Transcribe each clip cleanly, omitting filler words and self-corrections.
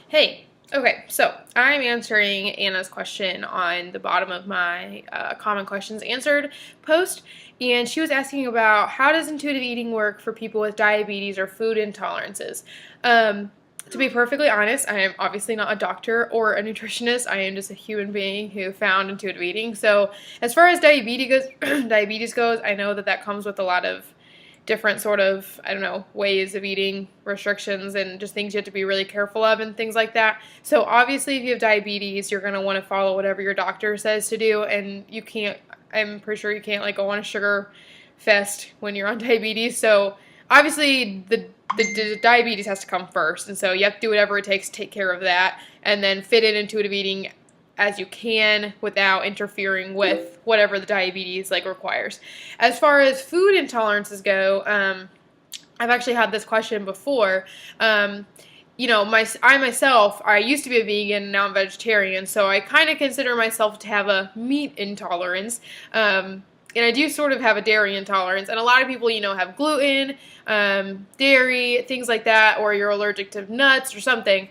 Hey, okay, so I'm answering Anna's question on the bottom of my common questions answered post, and she was asking about how does intuitive eating work for people with diabetes or food intolerances. To be perfectly honest, I am obviously not a doctor or a nutritionist. I am just a human being who found intuitive eating. So as far as diabetes goes, I know that comes with a lot of different sort of, I don't know, ways of eating, restrictions, and just things you have to be really careful of and things like that. So obviously if you have diabetes, you're going to want to follow whatever your doctor says to do, and you can't, I'm pretty sure you can't like go on a sugar fest when you're on diabetes. So obviously the diabetes has to come first, and so you have to do whatever it takes to take care of that, and then fit in intuitive eating as you can without interfering with whatever the diabetes like requires. As far as food intolerances go, I've actually had this question before. I myself, I used to be a vegan, and now I'm vegetarian, so I kind of consider myself to have a meat intolerance. And I do sort of have a dairy intolerance, and a lot of people, have gluten, dairy, things like that, or you're allergic to nuts or something.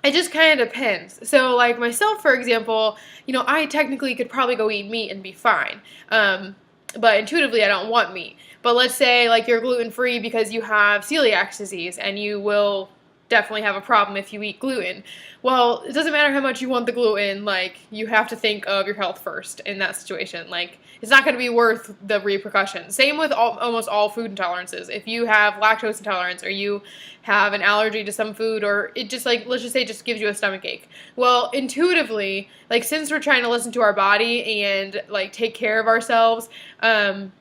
It just kind of depends. So, like myself, for example, I technically could probably go eat meat and be fine. But intuitively, I don't want meat. But let's say, like, you're gluten-free because you have celiac disease, and you will definitely have a problem if you eat gluten. Well, it doesn't matter how much you want the gluten, like, you have to think of your health first in that situation. Like, it's not going to be worth the repercussions. Same with almost all food intolerances. If you have lactose intolerance, or you have an allergy to some food, or it just, like, let's just say it just gives you a stomach ache. Well, intuitively, like, since we're trying to listen to our body and, like, take care of ourselves, and,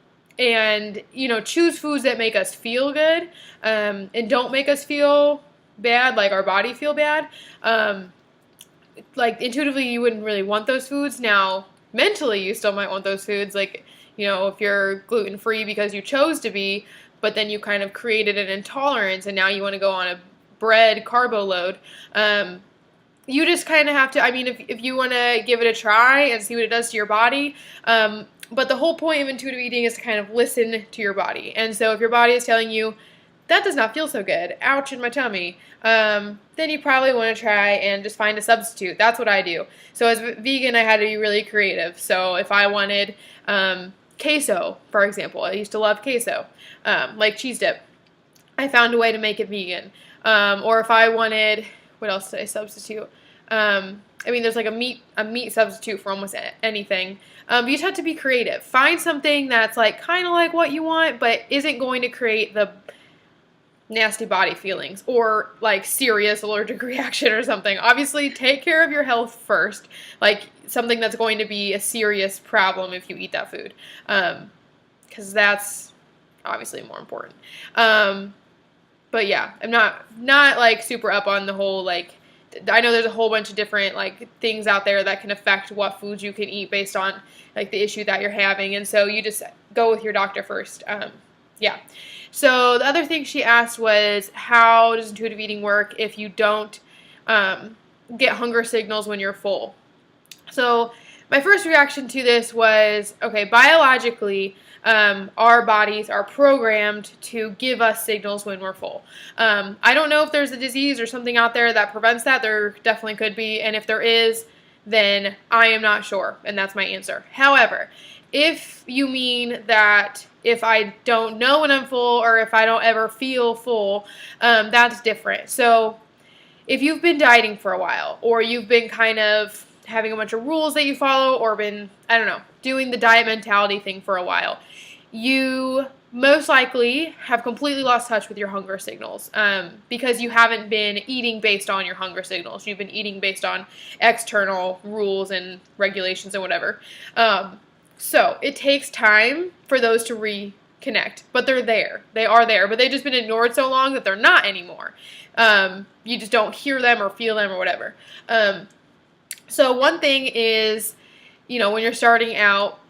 choose foods that make us feel good, and don't make us feel bad, like our body feel bad, like intuitively you wouldn't really want those foods. Now, mentally you still might want those foods, like, if you're gluten-free because you chose to be, but then you kind of created an intolerance and now you want to go on a bread carbo load. You just kind of have to, I mean, if you want to give it a try and see what it does to your body, but the whole point of intuitive eating is to kind of listen to your body. And so if your body is telling you, that does not feel so good, ouch in my tummy, then you probably want to try and just find a substitute. That's what I do. So as a vegan, I had to be really creative. So if I wanted queso, for example, I used to love queso, like cheese dip, I found a way to make it vegan. Or if I wanted, what else did I substitute? There's like a meat substitute for almost anything. You just have to be creative. Find something that's like kind of like what you want, but isn't going to create the nasty body feelings or like serious allergic reaction or something. Obviously, take care of your health first. Like something that's going to be a serious problem if you eat that food, because that's obviously more important. But yeah, I'm not like super up on the whole, like, I know there's a whole bunch of different like things out there that can affect what foods you can eat based on like the issue that you're having, and so you just go with your doctor first. Yeah. So the other thing she asked was, how does intuitive eating work if you don't get hunger signals when you're full? So my first reaction to this was, okay, biologically, our bodies are programmed to give us signals when we're full. I don't know if there's a disease or something out there that prevents that. There definitely could be, and if there is, then I am not sure, and that's my answer. However, if you mean that if I don't know when I'm full or if I don't ever feel full, that's different. So if you've been dieting for a while, or you've been kind of having a bunch of rules that you follow, or been, I don't know, doing the diet mentality thing for a while, you most likely have completely lost touch with your hunger signals, because you haven't been eating based on your hunger signals. You've been eating based on external rules and regulations and whatever. So it takes time for those to reconnect, but they're there. They are there, but they've just been ignored so long that they're not anymore. You just don't hear them or feel them or whatever. So one thing is, when you're starting out,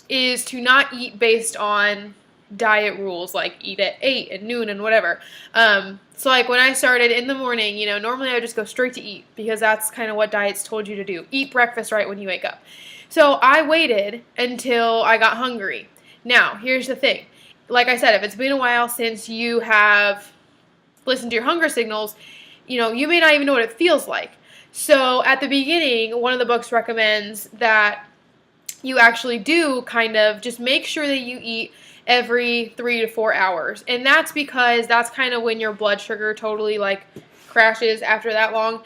is to not eat based on diet rules, like eat at 8 and noon and whatever. So like when I started in the morning, normally I would just go straight to eat, because that's kind of what diets told you to do. Eat breakfast right when you wake up. So I waited until I got hungry. Now, here's the thing. Like I said, if it's been a while since you have listen to your hunger signals, you may not even know what it feels like. So at the beginning, one of the books recommends that you actually do kind of just make sure that you eat every 3 to 4 hours. And that's because that's kind of when your blood sugar totally like crashes after that long.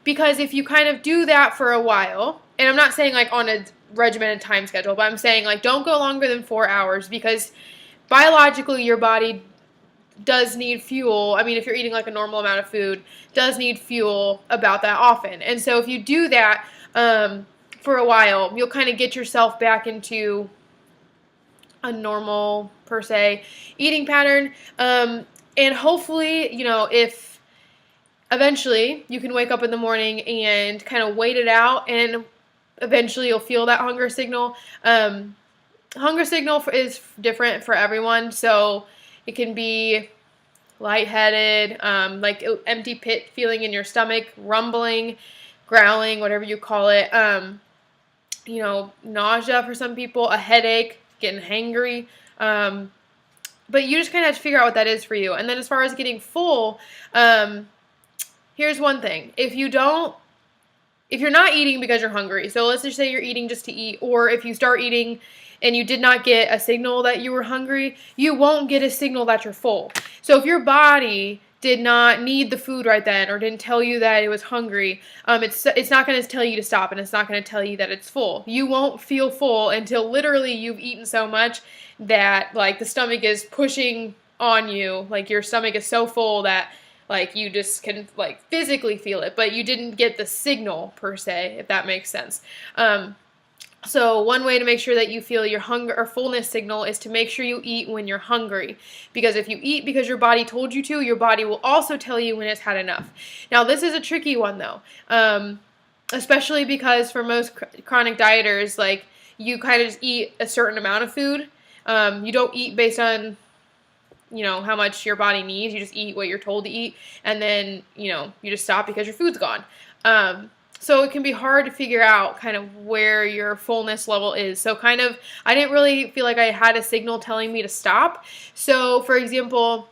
Because if you kind of do that for a while, and I'm not saying like on a regimented time schedule, but I'm saying like don't go longer than 4 hours, because biologically your body does need fuel. I mean, if you're eating like a normal amount of food, does need fuel about that often. And so if you do that for a while, you'll kind of get yourself back into a normal, per se, eating pattern. And hopefully, if eventually you can wake up in the morning and kind of wait it out, and eventually you'll feel that hunger signal. Hunger signal is different for everyone, so it can be lightheaded, like empty pit feeling in your stomach, rumbling, growling, whatever you call it. Nausea for some people, a headache, getting hangry. But you just kind of have to figure out what that is for you. And then as far as getting full, here's one thing. If you're not eating because you're hungry, so let's just say you're eating just to eat, or if you start eating and you did not get a signal that you were hungry, you won't get a signal that you're full. So if your body did not need the food right then, or didn't tell you that it was hungry, it's not going to tell you to stop, and it's not going to tell you that it's full. You won't feel full until literally you've eaten so much that like the stomach is pushing on you, like your stomach is so full that like you just can like physically feel it, but you didn't get the signal per se, if that makes sense. So one way to make sure that you feel your hunger or fullness signal is to make sure you eat when you're hungry. Because if you eat because your body told you to, your body will also tell you when it's had enough. Now this is a tricky one though, especially because for most chronic dieters, like you kind of just eat a certain amount of food. You don't eat based on how much your body needs. You just eat what you're told to eat, and then you just stop because your food's gone. So it can be hard to figure out kind of where your fullness level is. So kind of, I didn't really feel like I had a signal telling me to stop. So for example,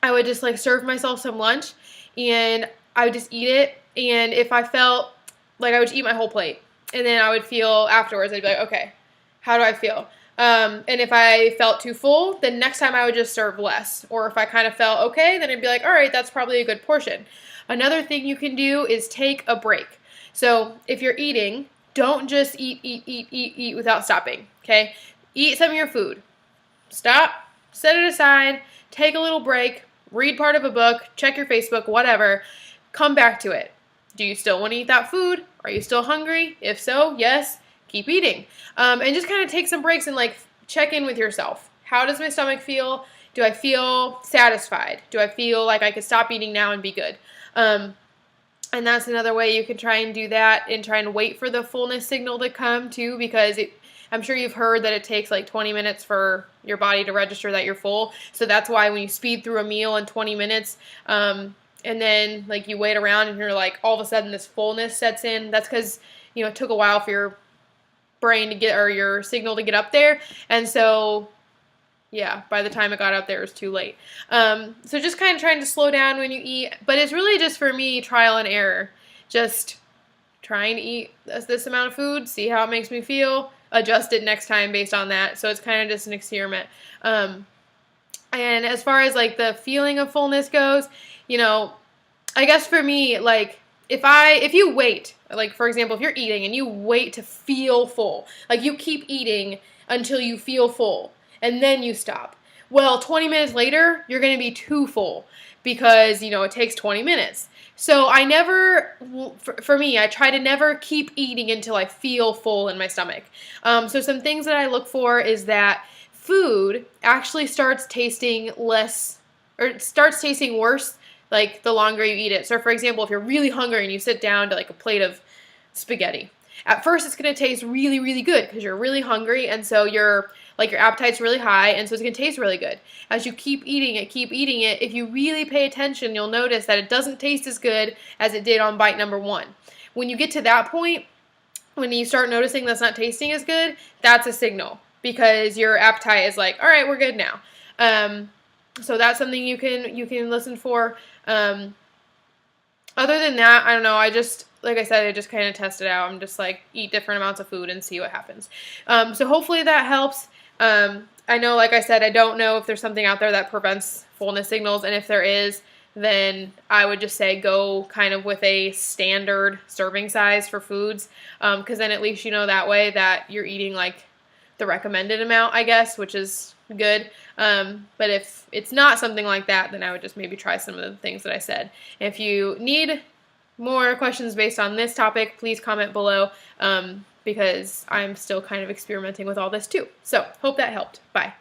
I would just like serve myself some lunch and I would just eat it. And if I felt like I would eat my whole plate, and then I would feel afterwards, I'd be like, okay, how do I feel? And if I felt too full, then next time I would just serve less. Or if I kind of felt okay, then I'd be like, all right, that's probably a good portion. Another thing you can do is take a break. So if you're eating, don't just eat without stopping, okay? Eat some of your food. Stop, set it aside, take a little break, read part of a book, check your Facebook, whatever. Come back to it. Do you still want to eat that food? Are you still hungry? If so, yes, keep eating. And just kind of take some breaks and like check in with yourself. How does my stomach feel? Do I feel satisfied? Do I feel like I could stop eating now and be good? And that's another way you can try and do that, and try and wait for the fullness signal to come too, because I'm sure you've heard that it takes like 20 minutes for your body to register that you're full. So that's why when you speed through a meal in 20 minutes, and then like you wait around and you're like all of a sudden this fullness sets in, that's because it took a while for your brain to get, or your signal to get up there. And so yeah, by the time it got up there, it was too late. So just kind of trying to slow down when you eat. But it's really just, for me, trial and error. Just trying to eat this amount of food, see how it makes me feel, adjust it next time based on that. So it's kind of just an experiment. And as far as like the feeling of fullness goes, I guess for me, like if you wait, like for example, if you're eating and you wait to feel full, like you keep eating until you feel full, and then you stop. Well, 20 minutes later, you're going to be too full because, it takes 20 minutes. So I never, for me, I try to never keep eating until I feel full in my stomach. So some things that I look for is that food actually starts tasting less, or it starts tasting worse, like the longer you eat it. So for example, if you're really hungry and you sit down to like a plate of spaghetti, at first it's going to taste really, really good because you're really hungry, and so your appetite's really high, and so it's going to taste really good. As you keep eating it, if you really pay attention, you'll notice that it doesn't taste as good as it did on bite number one. When you get to that point, when you start noticing that's not tasting as good, that's a signal, because your appetite is like, all right, we're good now. So that's something you can listen for. Other than that, I don't know. Like I said, I just kind of test it out. I'm just like, eat different amounts of food and see what happens. So hopefully that helps. I know, like I said, I don't know if there's something out there that prevents fullness signals, and if there is, then I would just say go kind of with a standard serving size for foods, because then at least you know that way that you're eating like the recommended amount, I guess, which is good. But if it's not something like that, then I would just maybe try some of the things that I said. If you need more questions based on this topic, please comment below, because I'm still kind of experimenting with all this too. So hope that helped. Bye.